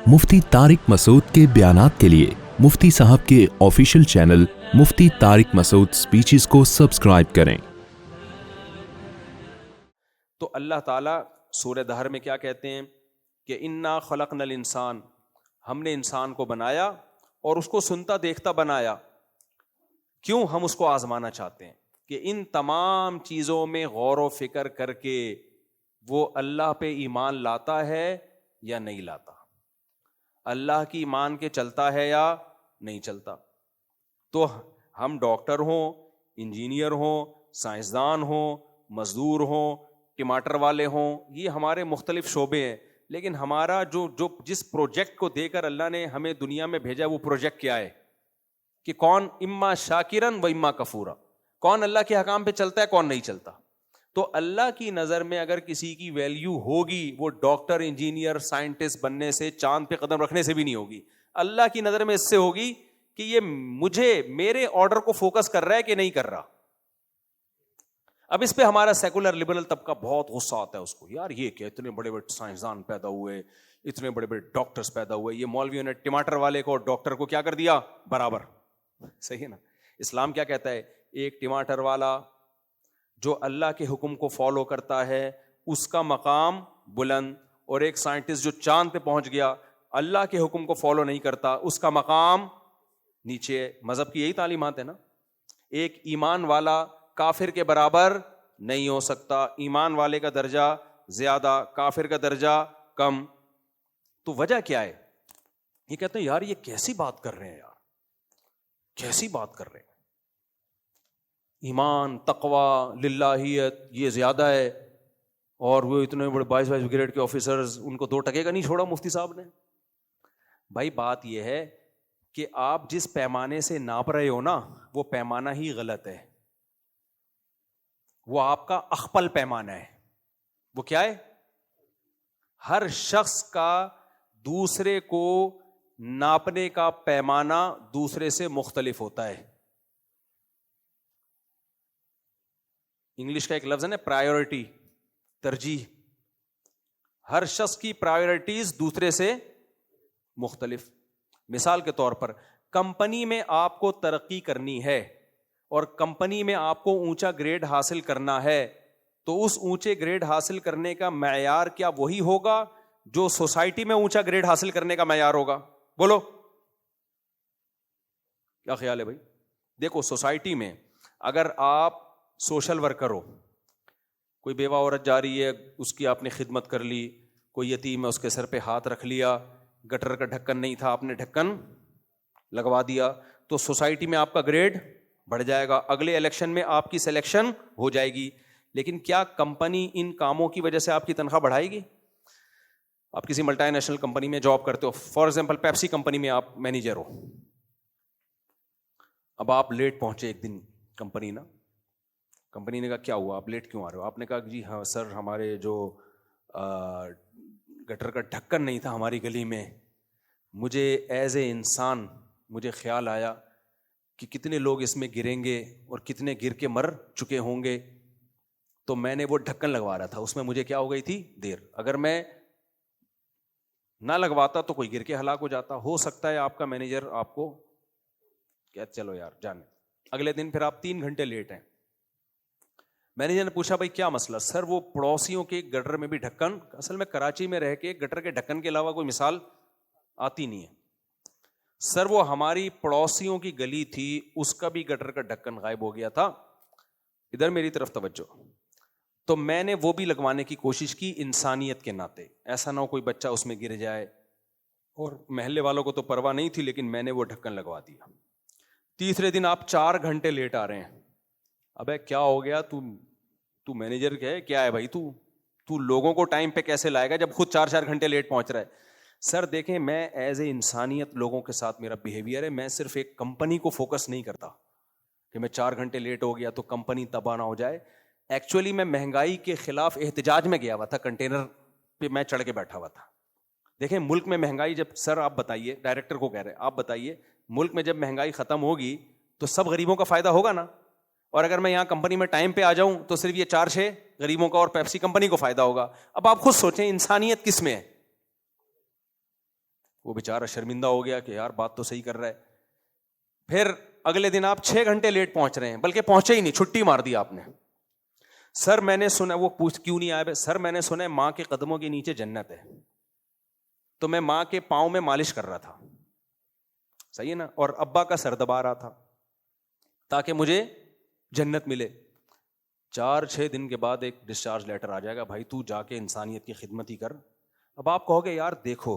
مفتی طارق مسعود کے بیانات کے لیے مفتی صاحب کے آفیشیل چینل مفتی طارق مسعود سپیچز کو سبسکرائب کریں۔ تو اللہ تعالیٰ سورہ دہر میں کیا کہتے ہیں کہ انا خلقنا الانسان، ہم نے انسان کو بنایا اور اس کو سنتا دیکھتا بنایا۔ کیوں؟ ہم اس کو آزمانا چاہتے ہیں کہ ان تمام چیزوں میں غور و فکر کر کے وہ اللہ پہ ایمان لاتا ہے یا نہیں لاتا، اللہ کی ایمان کے چلتا ہے یا نہیں چلتا۔ تو ہم ڈاکٹر ہوں، انجینئر ہوں، سائنسدان ہوں، مزدور ہوں، ٹماٹر والے ہوں، یہ ہمارے مختلف شعبے ہیں، لیکن ہمارا جو جس پروجیکٹ کو دے کر اللہ نے ہمیں دنیا میں بھیجا وہ پروجیکٹ کیا ہے کہ کون اما شاکرن و اما کفورا، کون اللہ کے حکام پہ چلتا ہے، کون نہیں چلتا۔ تو اللہ کی نظر میں اگر کسی کی ویلیو ہوگی وہ ڈاکٹر، انجینئر، سائنٹسٹ بننے سے، چاند پہ قدم رکھنے سے بھی نہیں ہوگی، اللہ کی نظر میں اس سے ہوگی کہ یہ مجھے میرے آرڈر کو فوکس کر رہا ہے کہ نہیں کر رہا۔ اب اس پہ ہمارا سیکولر لبرل طبقہ بہت غصہ آتا ہے اس کو، یار یہ کہ اتنے بڑے بڑے سائنسدان پیدا ہوئے، اتنے بڑے بڑے ڈاکٹرز پیدا ہوئے، یہ مولویوں نے ٹماٹر والے کو اور ڈاکٹر کو کیا کر دیا؟ برابر۔ صحیح ہے نا؟ اسلام کیا کہتا ہے؟ ایک ٹماٹر والا جو اللہ کے حکم کو فالو کرتا ہے اس کا مقام بلند، اور ایک سائنٹسٹ جو چاند پہ پہنچ گیا اللہ کے حکم کو فالو نہیں کرتا اس کا مقام نیچے ہے۔ مذہب کی یہی تعلیمات ہے نا۔ ایک ایمان والا کافر کے برابر نہیں ہو سکتا، ایمان والے کا درجہ زیادہ، کافر کا درجہ کم۔ تو وجہ کیا ہے؟ یہ کہتے ہیں یار یہ کیسی بات کر رہے ہیں، یار کیسی بات کر رہے ہیں، ایمان، تقوی، للہیت یہ زیادہ ہے، اور وہ اتنے بڑے 22 گریڈ کے آفیسرز، ان کو 2 ٹکے کا نہیں چھوڑا مفتی صاحب نے۔ بھائی بات یہ ہے کہ آپ جس پیمانے سے ناپ رہے ہو نا وہ پیمانہ ہی غلط ہے، وہ آپ کا اخپل پیمانہ ہے۔ وہ کیا ہے؟ ہر شخص کا دوسرے کو ناپنے کا پیمانہ دوسرے سے مختلف ہوتا ہے۔ انگلش کا ایک لفظ ہے نا پرائیورٹی، ترجیح۔ ہر شخص کی پرائیورٹیز دوسرے سے مختلف۔ مثال کے طور پر کمپنی میں آپ کو ترقی کرنی ہے اور کمپنی میں آپ کو اونچا گریڈ حاصل کرنا ہے، تو اس اونچے گریڈ حاصل کرنے کا معیار کیا وہی ہوگا جو سوسائٹی میں اونچا گریڈ حاصل کرنے کا معیار ہوگا؟ بولو کیا خیال ہے بھائی؟ دیکھو سوسائٹی میں اگر آپ سوشل ورکر ہو، کوئی بیوہ عورت جا رہی ہے اس کی آپ نے خدمت کر لی، کوئی یتیم ہے اس کے سر پہ ہاتھ رکھ لیا، گٹر کا ڈھکن نہیں تھا آپ نے ڈھکن لگوا دیا، تو سوسائٹی میں آپ کا گریڈ بڑھ جائے گا، اگلے الیکشن میں آپ کی سلیکشن ہو جائے گی۔ لیکن کیا کمپنی ان کاموں کی وجہ سے آپ کی تنخواہ بڑھائے گی؟ آپ کسی ملٹی نیشنل کمپنی میں جاب کرتے ہو، فار ایگزامپل پیپسی کمپنی میں آپ مینیجر ہو، اب آپ لیٹ پہنچے ایک دن کمپنی نے کہا کیا ہوا آپ لیٹ کیوں آ رہے ہو؟ آپ نے کہا جی ہاں سر ہمارے جو گٹر کا ڈھکن نہیں تھا ہماری گلی میں، مجھے ایز اے انسان مجھے خیال آیا کہ کتنے لوگ اس میں گریں گے اور کتنے گر کے مر چکے ہوں گے، تو میں نے وہ ڈھکن لگوا رہا تھا، اس میں مجھے کیا ہو گئی تھی؟ دیر۔ اگر میں نہ لگواتا تو کوئی گر کے ہلاک ہو جاتا۔ ہو سکتا ہے آپ کا مینیجر آپ کو کہ چلو یار جانے، اگلے دن پھر آپ 3 گھنٹے لیٹ ہیں۔ مینیجر نے پوچھا بھائی کیا مسئلہ؟ سر وہ پڑوسیوں کے گٹر میں بھی ڈھکن، اصل میں کراچی میں رہ کے گٹر کے ڈھکن کے علاوہ کوئی مثال آتی نہیں ہے۔ سر وہ ہماری پڑوسیوں کی گلی تھی اس کا بھی گٹر کا ڈھکن غائب ہو گیا تھا، ادھر میری طرف توجہ۔ تو میں نے وہ بھی لگوانے کی کوشش کی انسانیت کے ناطے، ایسا نہ ہو کوئی بچہ اس میں گر جائے، اور محلے والوں کو تو پرواہ نہیں تھی لیکن میں نے وہ ڈھکن لگوا دیا۔ تیسرے دن آپ 4 گھنٹے لیٹ آ رہے ہیں۔ ابے کیا ہو گیا؟ تو مینیجر کیا ہے بھائی؟ تو لوگوں کو ٹائم پہ کیسے لائے گا جب خود 4 گھنٹے لیٹ پہنچ رہا ہے؟ سر دیکھیں میں ایز اے انسانیت لوگوں کے ساتھ میرا بیہیویئر ہے، میں صرف ایک کمپنی کو فوکس نہیں کرتا کہ میں 4 گھنٹے لیٹ ہو گیا تو کمپنی تباہ نہ ہو جائے۔ ایکچولی میں مہنگائی کے خلاف احتجاج میں گیا ہوا تھا، کنٹینر پہ میں چڑھ کے بیٹھا ہوا تھا۔ دیکھیں ملک میں مہنگائی جب، سر آپ بتائیے، ڈائریکٹر کو کہہ رہے ہیں آپ بتائیے، ملک میں جب مہنگائی ختم ہوگی تو سب غریبوں کا فائدہ ہوگا نا، اور اگر میں یہاں کمپنی میں ٹائم پہ آ جاؤں تو صرف یہ 4-6 غریبوں کا اور پیپسی کمپنی کو فائدہ ہوگا۔ اب آپ خود سوچیں انسانیت کس میں ہے؟ وہ بیچارہ شرمندہ ہو گیا کہ یار بات تو صحیح کر رہا ہے. پھر اگلے دن آپ 6 گھنٹے لیٹ پہنچ رہے ہیں, بلکہ پہنچے ہی نہیں, چھٹی مار دی آپ نے. سر میں نے سنا, وہ پوچھ کیوں نہیں آئے, سر میں نے سنا ہے ماں کے قدموں کے نیچے جنت ہے, تو میں ماں کے پاؤں میں مالش کر رہا تھا, صحیح ہے نا, اور ابا کا سر دبا رہا تھا تاکہ مجھے جنت ملے. 4-6 دن کے بعد ایک ڈسچارج لیٹر آ جائے گا, بھائی تو جا کے انسانیت کی خدمت ہی کر. اب آپ کہو گے یار دیکھو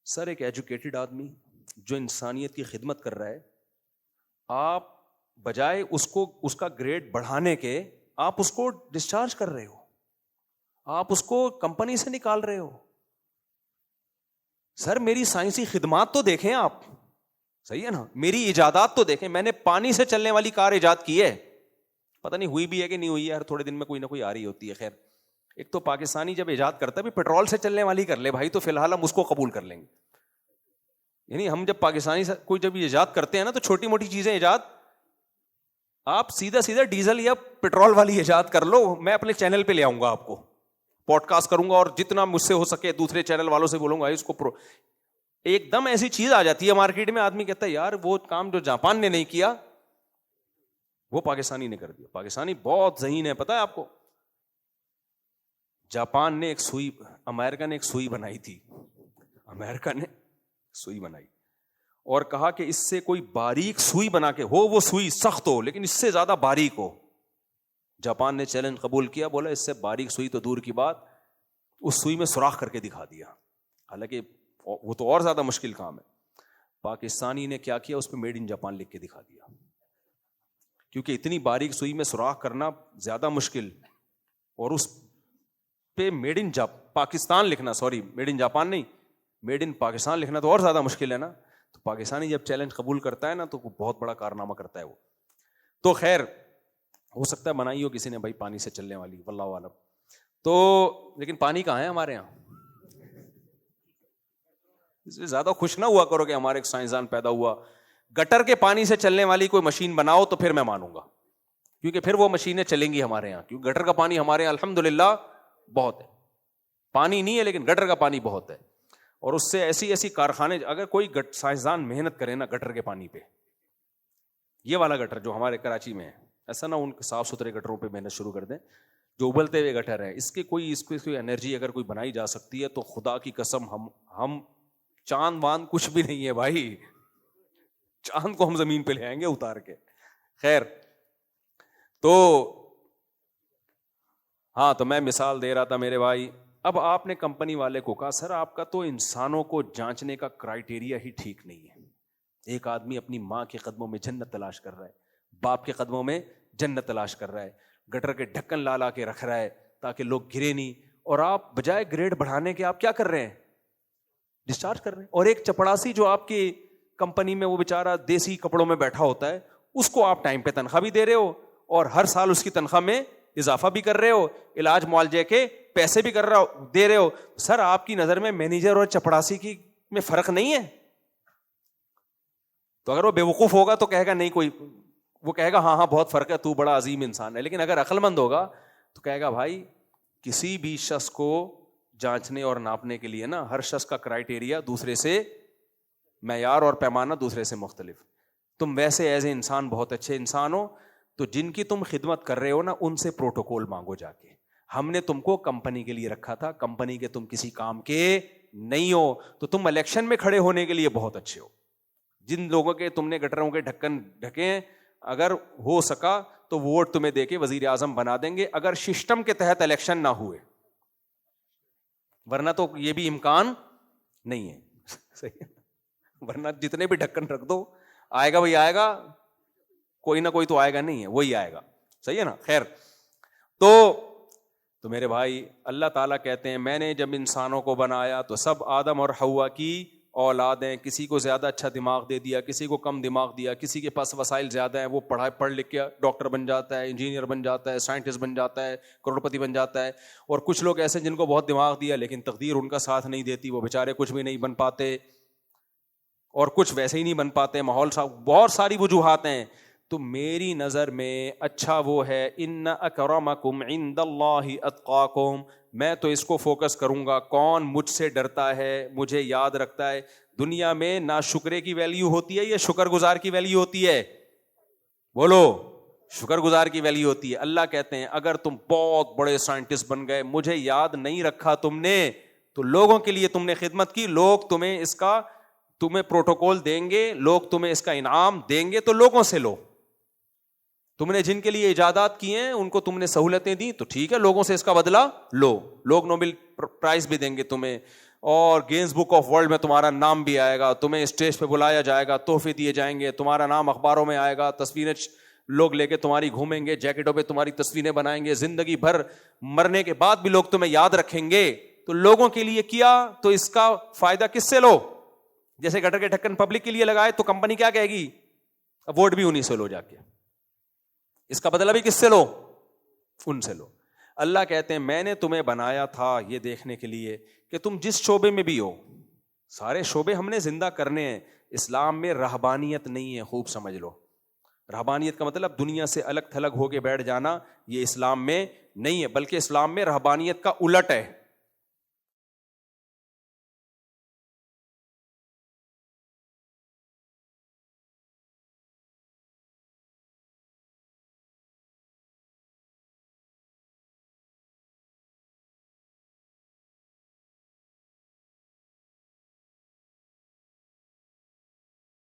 سر, ایک ایجوکیٹڈ آدمی جو انسانیت کی خدمت کر رہا ہے, آپ بجائے اس کا گریڈ بڑھانے کے آپ اس کو ڈسچارج کر رہے ہو, آپ اس کو کمپنی سے نکال رہے ہو. سر میری سائنسی خدمات تو دیکھیں آپ, صحیح ہے نا, میری ایجادات تو دیکھیں. میں نے پانی سے چلنے والی کار ایجاد کی ہے, پتہ نہیں ہوئی بھی ہے کہ نہیں ہوئی ہے, ہر تھوڑے دن میں کوئی نہ کوئی آ رہی ہوتی ہے. خیر, ایک تو پاکستانی جب ایجاد کرتا ہے بھی پیٹرول سے چلنے والی کر لے بھائی, تو فی الحال ہم اس کو قبول کر لیں گے. یعنی ہم جب پاکستانی کوئی جب ایجاد کرتے ہیں نا, تو چھوٹی موٹی چیزیں ایجاد, آپ سیدھا ڈیزل یا پیٹرول والی ایجاد کر لو, میں اپنے چینل پہ لے آؤں گا, آپ کو پوڈ کاسٹ کروں گا, اور جتنا مجھ سے ہو سکے دوسرے چینل والوں سے بولوں گا اس کو ایک دم ایسی چیز آ جاتی ہے مارکیٹ میں, آدمی کہتا ہے یار وہ کام جو جاپان نے نہیں کیا وہ پاکستانی نے کر دیا. پاکستانی بہت ذہین ہے, پتا ہے آپ کو, جاپان نے ایک سوئی, امریکہ نے ایک سوئی بنائی تھی, امریکہ نے سوئی بنائی اور کہا کہ اس سے کوئی باریک سوئی بنا کے ہو, وہ سوئی سخت ہو لیکن اس سے زیادہ باریک ہو. جاپان نے چیلنج قبول کیا, بولا اس سے باریک سوئی تو دور کی بات, اس سوئی میں سوراخ کر کے دکھا دیا. حالانکہ وہ تو اور زیادہ مشکل کام ہے. پاکستانی نے کیا کیا, اس پہ میڈ ان جاپان لکھ کے دکھا دیا, کیونکہ اتنی باریک سوئی میں سوراخ کرنا زیادہ مشکل, اور اس پہ میڈ ان پاکستان لکھنا, سوری میڈ ان جاپان نہیں, میڈ ان پاکستان لکھنا تو اور زیادہ مشکل ہے نا. تو پاکستانی جب چیلنج قبول کرتا ہے نا, تو بہت بڑا کارنامہ کرتا ہے وہ. تو خیر, ہو سکتا ہے بنائی ہو کسی نے بھائی پانی سے چلنے والی, واللہ عالم. تو لیکن پانی کہاں ہے ہمارے یہاں, اس سے زیادہ خوش نہ ہوا کرو کہ ہمارے ایک سائنسدان پیدا ہوا. گٹر کے پانی سے چلنے والی کوئی مشین بناؤ تو پھر میں مانوں گا, کیونکہ پھر وہ مشینیں چلیں گی ہمارے یہاں, کیونکہ گٹر کا پانی ہمارے یہاں الحمدللہ بہت ہے. پانی نہیں ہے لیکن گٹر کا پانی بہت ہے, اور اس سے ایسی کارخانے, اگر کوئی سائنسدان محنت کرے نا گٹر کے پانی پہ, یہ والا گٹر جو ہمارے کراچی میں ہے, ایسا نہ ان کے صاف ستھرے گٹروں پہ محنت شروع کر دیں, جو ابلتے ہوئے گٹر ہے, اس کی کوئی انرجی اگر کوئی بنائی جا سکتی ہے تو خدا کی قسم ہم چاند واند کچھ بھی نہیں ہے بھائی, چاند کو ہم زمین پہ لے آئیں گے اتار کے. خیر, تو ہاں, تو میں مثال دے رہا تھا میرے بھائی. اب آپ نے کمپنی والے کو کہا سر آپ کا تو انسانوں کو جانچنے کا کرائٹیریا ہی ٹھیک نہیں ہے. ایک آدمی اپنی ماں کے قدموں میں جنت تلاش کر رہا ہے, باپ کے قدموں میں جنت تلاش کر رہا ہے, گٹر کے ڈھکن لا کے رکھ رہا ہے تاکہ لوگ گرے نہیں, اور آپ بجائے گریڈ بڑھانے کے آپ کیا کر رہے ہیں, ڈسچارج کر رہے ہیں. اور ایک چپڑاسی جو آپ کی کمپنی میں وہ بیچارہ دیسی کپڑوں میں بیٹھا ہوتا ہے, اس کو آپ ٹائم پہ تنخواہ بھی دے رہے ہو, اور ہر سال اس کی تنخواہ میں اضافہ بھی کر رہے ہو, علاج معالجے کے پیسے بھی دے رہے ہو. سر آپ کی نظر میں مینیجر اور چپڑاسی کی میں فرق نہیں ہے؟ تو اگر وہ بیوقوف ہوگا تو کہے گا نہیں کوئی, وہ کہے گا ہاں بہت فرق ہے, تو بڑا عظیم انسان ہے. لیکن اگر عقل مند ہوگا تو کہے گا بھائی کسی بھی شخص کو جانچنے اور ناپنے کے لیے نا, ہر شخص کا کرائٹیریا دوسرے سے, معیار اور پیمانہ دوسرے سے مختلف. تم ویسے ایز اے انسان بہت اچھے انسان ہو, تو جن کی تم خدمت کر رہے ہو نا, ان سے پروٹوکول مانگو جا کے. ہم نے تم کو کمپنی کے لیے رکھا تھا, کمپنی کے تم کسی کام کے نہیں ہو, تو تم الیکشن میں کھڑے ہونے کے لیے بہت اچھے ہو. جن لوگوں کے تم نے گٹروں کے ڈھکن ڈھکے ہیں, اگر ہو سکا تو ووٹ تمہیں دے کے وزیر اعظم بنا دیں گے, اگر سسٹم کے تحت الیکشن نہ ہوئے, ورنہ تو یہ بھی امکان نہیں ہے. صحیح ہے, ورنہ جتنے بھی ڈھکن رکھ دو, آئے گا وہی آئے گا, کوئی نہ کوئی تو آئے گا نہیں ہے, وہی آئے گا. صحیح ہے نا. خیر, تو میرے بھائی اللہ تعالیٰ کہتے ہیں میں نے جب انسانوں کو بنایا تو سب آدم اور حوا کی اولادیں, کسی کو زیادہ اچھا دماغ دے دیا, کسی کو کم دماغ دیا, کسی کے پاس وسائل زیادہ ہیں, وہ پڑھ لکھ کے ڈاکٹر بن جاتا ہے, انجینئر بن جاتا ہے, سائنٹسٹ بن جاتا ہے, کروڑپتی بن جاتا ہے. اور کچھ لوگ ایسے جن کو بہت دماغ دیا لیکن تقدیر ان کا ساتھ نہیں دیتی, وہ بیچارے کچھ بھی نہیں بن پاتے, اور کچھ ویسے ہی نہیں بن پاتے, ماحول بہت ساری وجوہات ہیں. تو میری نظر میں اچھا وہ ہے ان اکرمکم عند اللہ اتقاکم. میں تو اس کو فوکس کروں گا کون مجھ سے ڈرتا ہے, مجھے یاد رکھتا ہے. دنیا میں ناشکرے کی ویلیو ہوتی ہے یا شکر گزار کی ویلیو ہوتی ہے؟ بولو, شکر گزار کی ویلیو ہوتی ہے. اللہ کہتے ہیں اگر تم بہت بڑے سائنٹسٹ بن گئے, مجھے یاد نہیں رکھا تم نے, تو لوگوں کے لیے تم نے خدمت کی, لوگ تمہیں پروٹوکول دیں گے, لوگ تمہیں اس کا انعام دیں گے, تو لوگوں سے لو. تم نے جن کے لیے ایجادات کیے ہیں ان کو تم نے سہولتیں دی, تو ٹھیک ہے, لوگوں سے اس کا بدلہ لو. لوگ نوبل پرائز بھی دیں گے تمہیں, اور گینز بک آف ورلڈ میں تمہارا نام بھی آئے گا, تمہیں اسٹیج پہ بلایا جائے گا, تحفے دیے جائیں گے, تمہارا نام اخباروں میں آئے گا, تصویریں لوگ لے کے تمہاری گھومیں گے, جیکٹوں پہ تمہاری تصویریں بنائیں گے, زندگی بھر مرنے کے بعد بھی لوگ تمہیں یاد رکھیں گے. تو لوگوں کے لیے کیا تو اس کا فائدہ کس سے لو؟ جیسے گٹر کے ڈھکن پبلک کے لیے لگائے تو کمپنی کیا کہے گی, ووٹ بھی انہیں سے لو, جا کے اس کا بدلہ بھی کس سے لو؟ ان سے لو. اللہ کہتے ہیں میں نے تمہیں بنایا تھا یہ دیکھنے کے لیے کہ تم جس شعبے میں بھی ہو, سارے شعبے ہم نے زندہ کرنے ہیں. اسلام میں رہبانیت نہیں ہے, خوب سمجھ لو. رہبانیت کا مطلب دنیا سے الگ تھلگ ہو کے بیٹھ جانا, یہ اسلام میں نہیں ہے, بلکہ اسلام میں رہبانیت کا الٹ ہے.